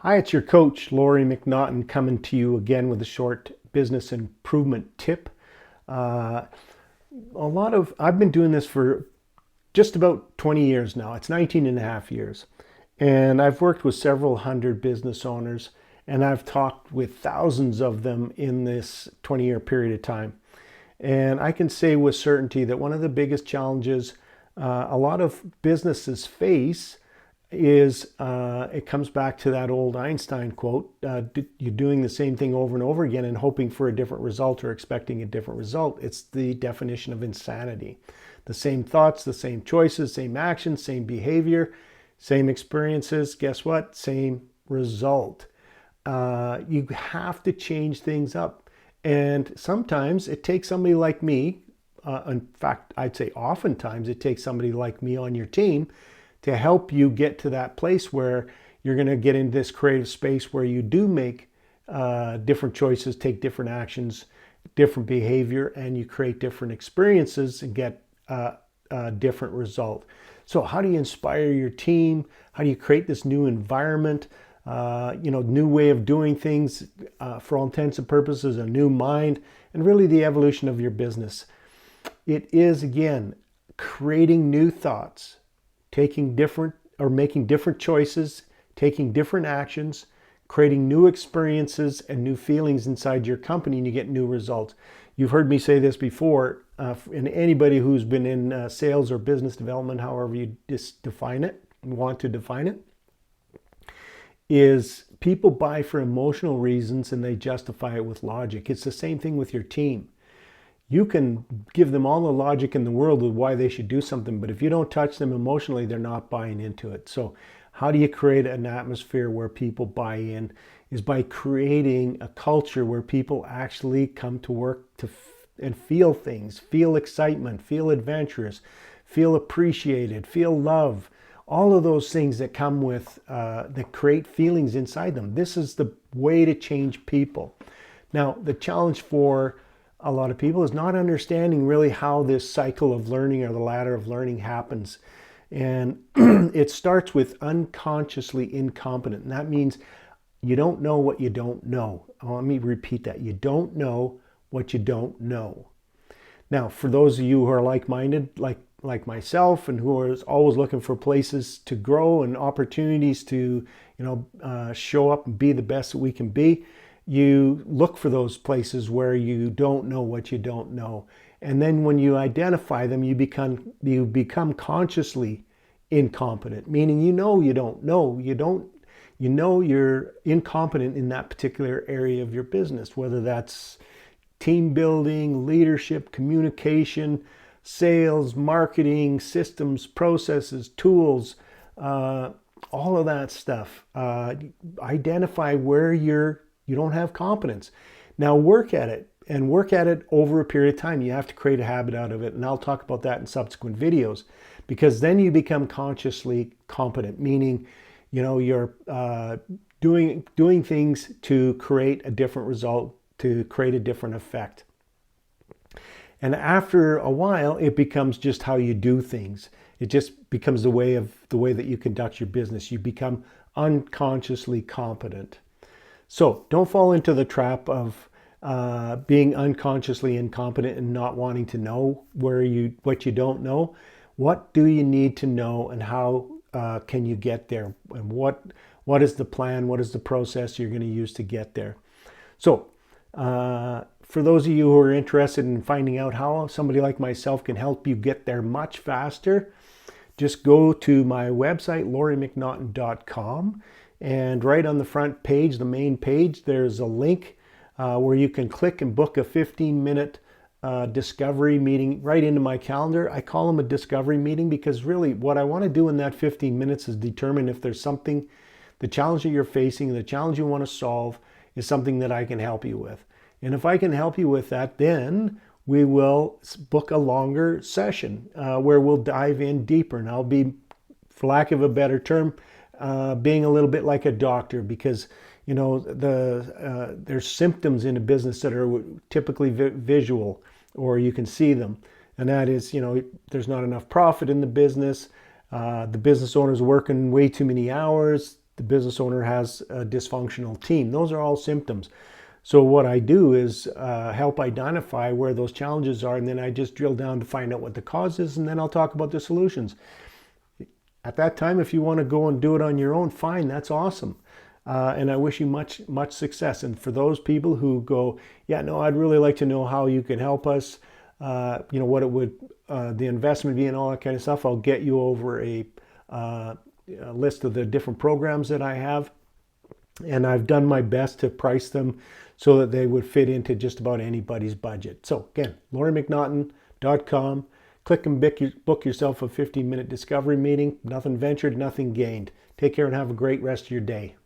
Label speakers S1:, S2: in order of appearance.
S1: Hi, it's your coach, Laurie McNaughton, coming to you again with a short business improvement tip. Uh, I've been doing this for just about 20 years now. It's 19 and a half years. And I've worked with several hundred business owners, and I've talked with thousands of them in this 20-year period of time. And I can say with certainty that one of the biggest challenges a lot of businesses face is it comes back to that old Einstein quote, you're doing the same thing over and over again and hoping for a different result or expecting a different result. It's the definition of insanity. The same thoughts, the same choices, same actions, same behavior, same experiences. Guess what? Same result. You have to change things up. And sometimes it takes somebody like me, in fact, I'd say oftentimes it takes somebody like me on your team to help you get to that place where you're going to get into this creative space where you do make different choices, take different actions, different behavior, and you create different experiences and get a different result. So how do you inspire your team? How do you create this new environment? New way of doing things, for all intents and purposes, a new mind, and really the evolution of your business. It is, again, creating new thoughts, taking different or making different choices, taking different actions, creating new experiences and new feelings inside your company, and you get new results. You've heard me say this before, and anybody who's been in sales or business development, however you define it, want to define it, is people buy for emotional reasons and they justify it with logic. It's the same thing with your team. You can give them all the logic in the world with why they should do something, but if you don't touch them emotionally, they're not buying into it. So how do you create an atmosphere where people buy in? Is by creating a culture where people actually come to work and feel things, feel excitement, feel adventurous, feel appreciated, feel love, all of those things that come with, that create feelings inside them. This is the way to change people. Now, the challenge for a lot of people is not understanding really how this cycle of learning or the ladder of learning happens. And it starts with unconsciously incompetent. And that means you don't know what you don't know. Let me repeat that. You don't know what you don't know. Now, for those of you who are like-minded, like myself, and who are always looking for places to grow and opportunities to, show up and be the best that we can be, you look for those places where you don't know what you don't know. And then when you identify them, you become consciously incompetent, meaning you don't know, you're incompetent in that particular area of your business, whether that's team building, leadership, communication, sales, marketing, systems, processes, tools, all of that stuff. Identify where you don't have competence. Now work at it, and work at it over a period of time. You have to create a habit out of it, and I'll talk about that in subsequent videos, because then you become consciously competent, meaning you're doing things to create a different result, to create a different effect. And after a while, it becomes just how you do things. It just becomes the way that you conduct your business. You become unconsciously competent. So don't fall into the trap of being unconsciously incompetent and not wanting to know what you don't know. What do you need to know, and how can you get there? And what is the plan? What is the process you're going to use to get there? So for those of you who are interested in finding out how somebody like myself can help you get there much faster, just go to my website, lauriemcnaughton.com. And right on the front page, the main page, there's a link where you can click and book a 15-minute discovery meeting right into my calendar. I call them a discovery meeting because really what I want to do in that 15 minutes is determine if there's something, the challenge that you're facing, the challenge you want to solve is something that I can help you with. And if I can help you with that, then we will book a longer session where we'll dive in deeper. And I'll be, for lack of a better term, being a little bit like a doctor, because there's symptoms in a business that are typically visual, or you can see them, and that is there's not enough profit in the business. The business owner's working way too many hours. the business owner has a dysfunctional team. Those are all symptoms. So what I do is help identify where those challenges are, and then I just drill down to find out what the cause is, and then I'll talk about the solutions. At that time, if you want to go and do it on your own, fine, that's awesome. And I wish you much success. And for those people who go, yeah, no, I'd really like to know how you can help us, what it would, the investment be and all that kind of stuff, I'll get you over a list of the different programs that I have. And I've done my best to price them so that they would fit into just about anybody's budget. So again, LaurieMcNaughton.com. Click and book yourself a 15-minute discovery meeting. Nothing ventured, nothing gained. Take care and have a great rest of your day.